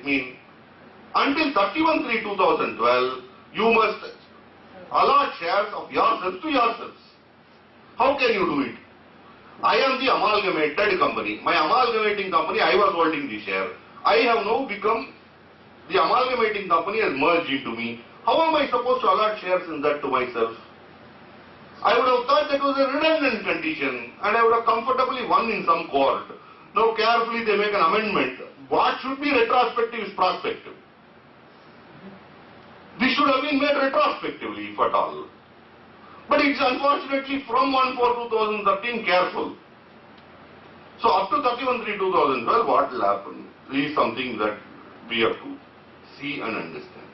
mean? Until 31/3/2012, you must allot shares of yourselves to yourselves. How can you do it? I am the amalgamated company. My amalgamating company, I was holding the share. I have now become, the amalgamating company has merged into me. How am I supposed to allot shares in that to myself? I would have thought that was a redundant condition and I would have comfortably won in some court. Now carefully they make an amendment. What should be retrospective is prospective. This should have been made retrospectively, if at all. But it's unfortunately from 1/4/2013 careful. So up to 31/3/2012, what will happen is something that we have to see and understand.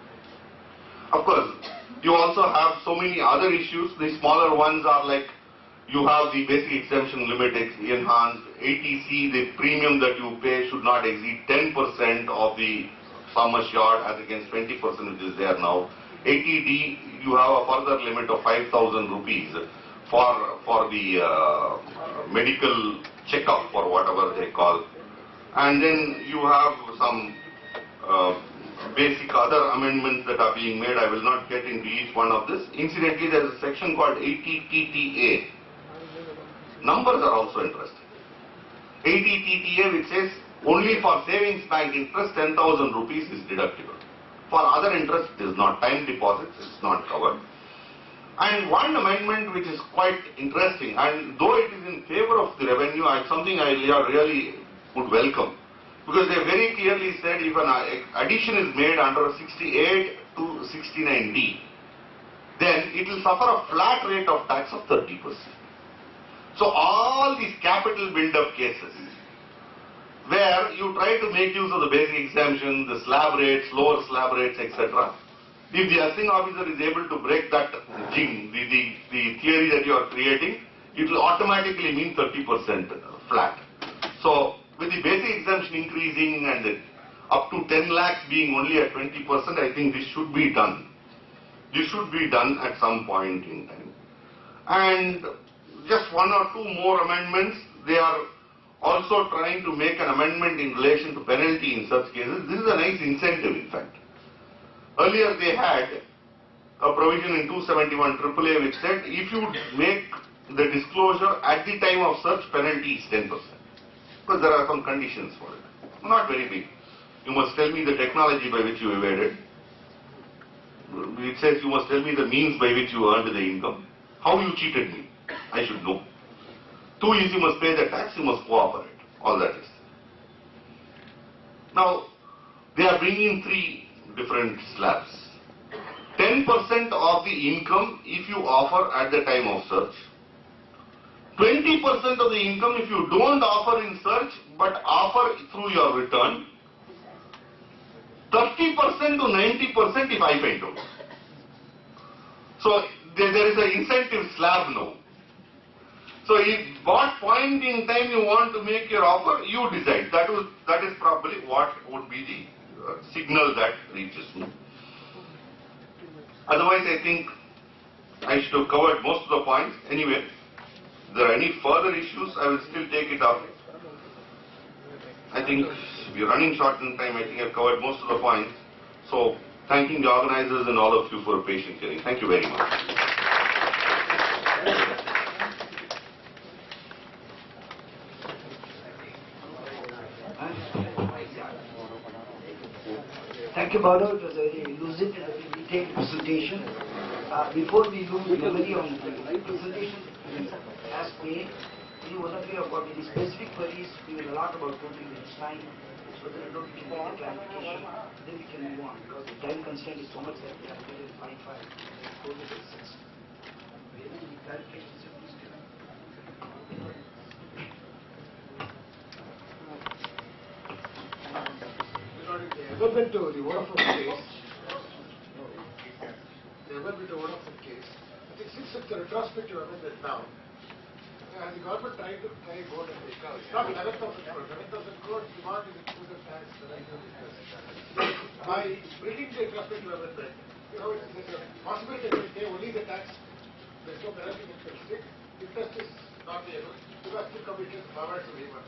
Of course, you also have so many other issues. The smaller ones are like, you have the basic exemption limit enhanced, ATC, the premium that you pay should not exceed 10% of the sum assured as against 20% which is there now. ATD, you have a further limit of 5,000 rupees for the medical checkup or whatever they call. And then you have some basic other amendments that are being made. I will not get into each one of this. Incidentally, there is a section called 80TTA. Numbers are also interesting. 80TTA which says only for savings bank interest 10,000 rupees is deductible. For other interest it is not. Time deposits is not covered. And one amendment which is quite interesting, and though it is in favor of the revenue, something I really would welcome. Because they very clearly said if an addition is made under 68 to 69D, then it will suffer a flat rate of tax of 30%. So all these capital build-up cases, where you try to make use of the basic exemption, the slab rates, lower slab rates, etc., if the assessing officer is able to break that jing, the theory that you are creating, it will automatically mean 30% flat. So with the basic exemption increasing and up to 10 lakhs being only at 20%, I think this should be done. This should be done at some point in time. And just one or two more amendments. They are also trying to make an amendment in relation to penalty in such cases. This is a nice incentive, in fact. Earlier they had a provision in 271 AAA which said if you make the disclosure at the time of search, penalty is 10%. But there are some conditions for it. Not very big. You must tell me the technology by which you evaded. It says you must tell me the means by which you earned the income. How you cheated me, I should know. 2 is you must pay the tax, you must cooperate. All that is. Now, they are bringing 3 different slabs. 10% of the income if you offer at the time of search. 20% of the income if you don't offer in search but offer through your return. 30% to 90% if I find out. So there is an incentive slab now. So if what point in time you want to make your offer, you decide. That is probably what would be the signal that reaches me. Otherwise, I think I should have covered most of the points. Anyway, if there are any further issues, I will still take it up. I think we are running short in time. I think I've covered most of the points. So, thanking the organizers and all of you for a patient hearing. Thank you very much. Thank you, Bado. It was a very lucid and very detailed presentation. Before we lose memory on the presentation as made, any one of you have got any specific queries, we will allot about 20 minutes time so that we can get clarification. Then we can move on because the time constraint is so much that we have to get it 5:5. Go to the 6. Any clarifications, please give. Ever to the Vodafone case, I think since it's a retrospective amendment now, has the government tried to carry board and take out? It's not 11,000 crores. 11,000 crores demand is included tax that I know discussed. By bringing the retrospective amendment, there's a possibility that they pay only the tax. There's no penalty that can stick. Interest is not able because the commission powers of waiver.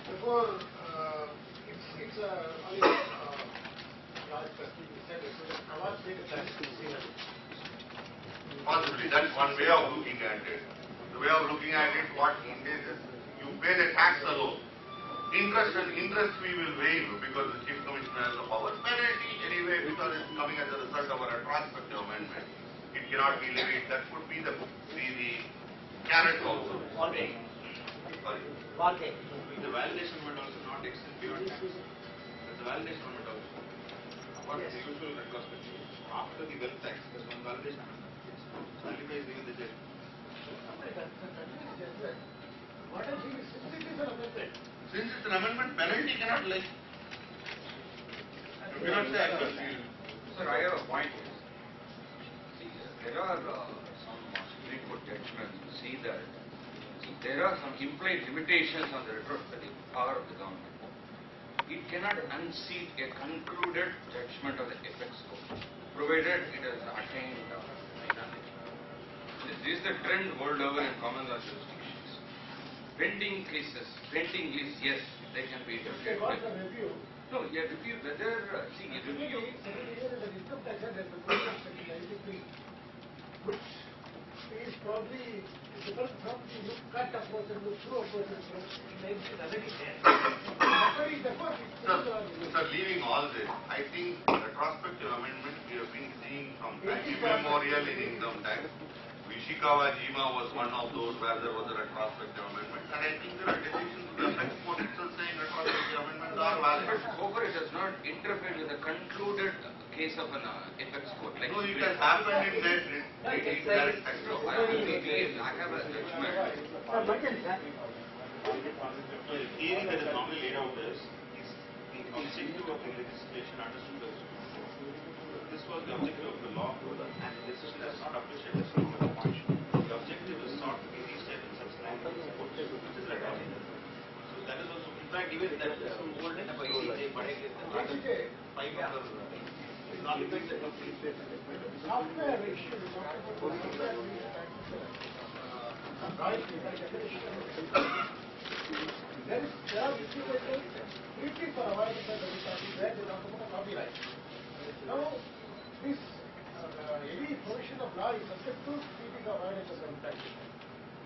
Therefore, it's a Possibly, that's one way of looking at it. The way of looking at it, what India is, you pay the tax alone. Interest we will waive because the Chief Commissioner has the power. Penalty anyway because it's coming as a result of a retrospective amendment. It cannot be levied. That could be the carrot also. Sorry. The validation would also not extend beyond tax. There's a validation limit also. What is the usual retrospective? After the wealth tax, there's one validation limit. Nullifies even the debt. What I think is, since it is an amendment, Since it's an amendment, penalty cannot levy. You cannot say I can. Sir, I have a point here. See, there are some Supreme Court judgments to see that there are some implied limitations on the retrospective power of the government. It cannot unseat a concluded judgment of the apex court, provided it has attained. This is the trend world over in common law jurisdictions. Pending cases, pending lists, yes, they can be they interpreted. got the review. No, yeah, review whether, see, review. Second year is an income tax act and the provision of section 93, which is probably different from the look cut a person, look through a person, from like it already there. Therefore, Sir, leaving all this, I think retrospective amendment we have been seeing from time immemorial in income tax. Ishikawa Jima was one of those where there was a retrospective amendment, and I think there are decisions to the apex court itself saying retrospective amendments are valid. But so far it has not interfered with the concluded case of an apex court. Like No, it has happened in that indirect tax. No, I have a judgment. The theory that is normally laid out is the objective of the legislation understood as this was the objective of the law, and the decision is not appreciated as from the point. The objective is sought to be reset in such language, which is like that. So that is also, in fact, even that is old enough by ACJ, but it is the five other nullifies the complete software issue, we talked about the software there are issues treaty for avoidance of where they talk about copyright. Now, this any provision of law is subject to treaty for avoidance of taxation.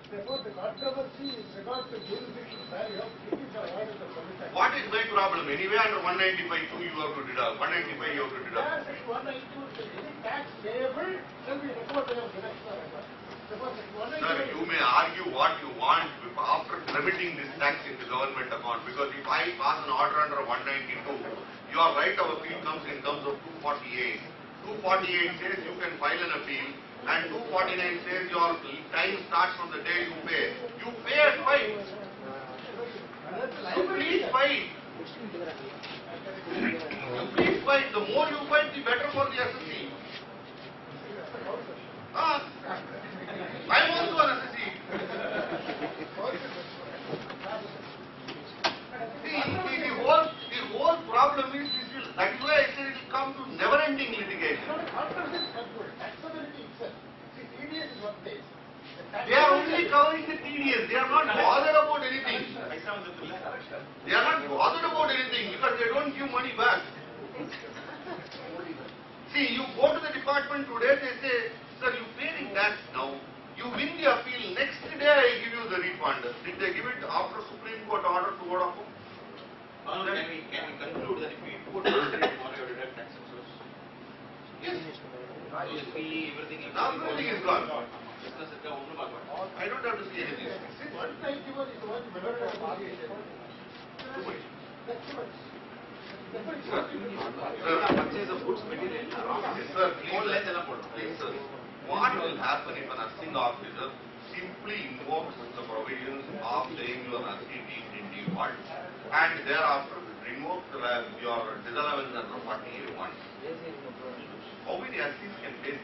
Therefore, the controversy is regard to jurisdiction value of treaty for avoidance of taxation. What is my problem? Anyway, under 195(2) you have to deduct. 195 you have to deduct. Yeah, section 192 says any tax payable shall be recorded as deduction or record. Therefore, section Sir, 192 you may argue what you want after remitting this tax into government account, because if I pass an order under 192, your right of appeal comes in terms of 248. 248 says you can file an appeal, and 249 says your time starts from the day you pay. You pay at 5. So please fight. You please fight. The more you fight, the better for the assessee. I am also an assessee. The whole problem is this will, that is why I said it will come to never-ending litigation. taxability itself. See, TDS is one place. They are only covering the TDS. They are not bothered about anything. They are not bothered about anything because they don't give money back. See, you go to the department today, they say, sir, you pay the tax now. You win the appeal. Next day I give you the refund. Did they give it after Supreme Court order to Vodafone? Can we conclude that if we put tomorrow you deduct tax and source? Yes. Everything Is gone. Business I don't have to see anything. Since 191 is the one memorandum of association. Too much. That's too much. Therefore, it's Sir, not to be purchase of goods material. Sir, please, sir. What will happen if an assessing officer simply invokes the provisions of saying you are assessing in default and thereafter removes your disallowance under 48(1)? How many assessors can pay?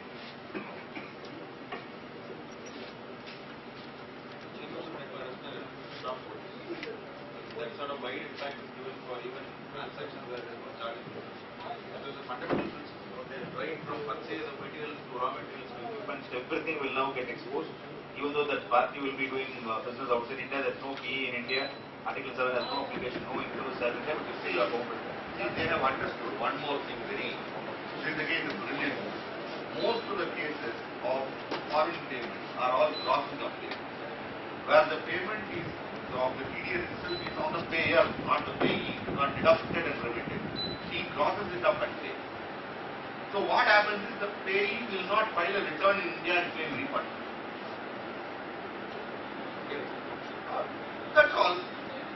That sort of wide impact is given for even transactions where there is no charge. That is a fundamental principle. Right from purchase of materials to raw materials to equipment, everything will now get exposed. Even though that party will be doing business outside India, there is no PE in India. Article 7 has no application, no influence, salary, but you still are bound. See, they have understood one more thing very this again is brilliant. Most of the cases of foreign payments are all crossing of payments, where the payment is of the TDS itself is on the payer, not the payee, not deducted and remitted. He crosses it up and pays. So what happens is the payee will not file a return in India and claim refund. That's all.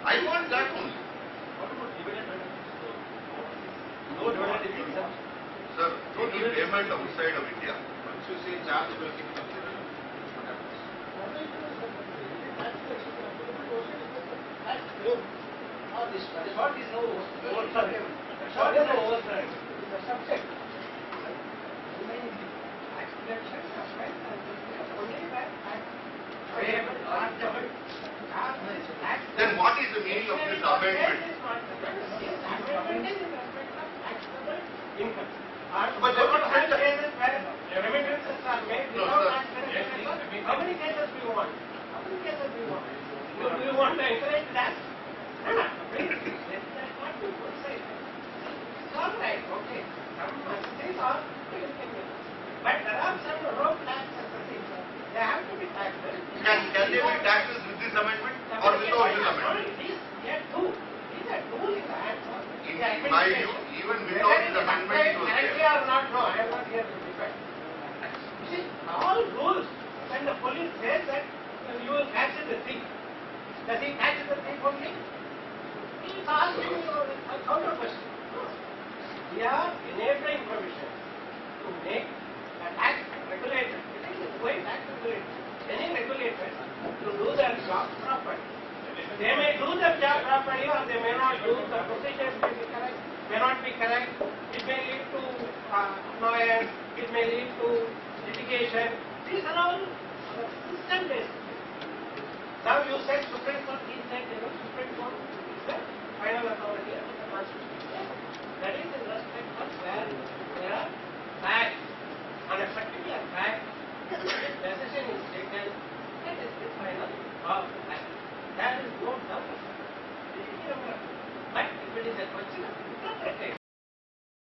I want that only. What about dividend payment? No dividend in India. Sir, any payment outside of India. Once you say chargeable income, what happens? This what is no overturn. What is no overturn? The subject. Tax deduction suspend only by tax payable or deducted. Then what is the meaning of this amendment? Income. But they would have cases where remittances are made No, without sir. transparency. How many cases do you want? How many cases do you want? Do you want to encourage that? No, no, please. That's not the good side. It's all right, okay. Some things are but there are some road tax things. They have to be taxed. Can they be taxes with this amendment or without this amendment? These are two in the hands of In the my view, administration. even without this amendment, it was Correctly there. or not, no, I am not here to defend. You see, all rules, when the police says that you will catch the thief, does he catch the thief only? He is asking you a counter question. No. We are enabling provisions to make a tax regulator, it is going tax regulator, any regulator to do their job properly. They may do their job properly or they may not do, the procedures may be correct, may not be correct, it may lead to annoyance, it may lead to litigation. These are all system based. Now you said Supreme Court, he said, Supreme Court is the final authority of the Constitution. That is in respect of where there are facts. On a particular fact, decision is taken, that is the final of the fact. There is no doubt. But if it is a question of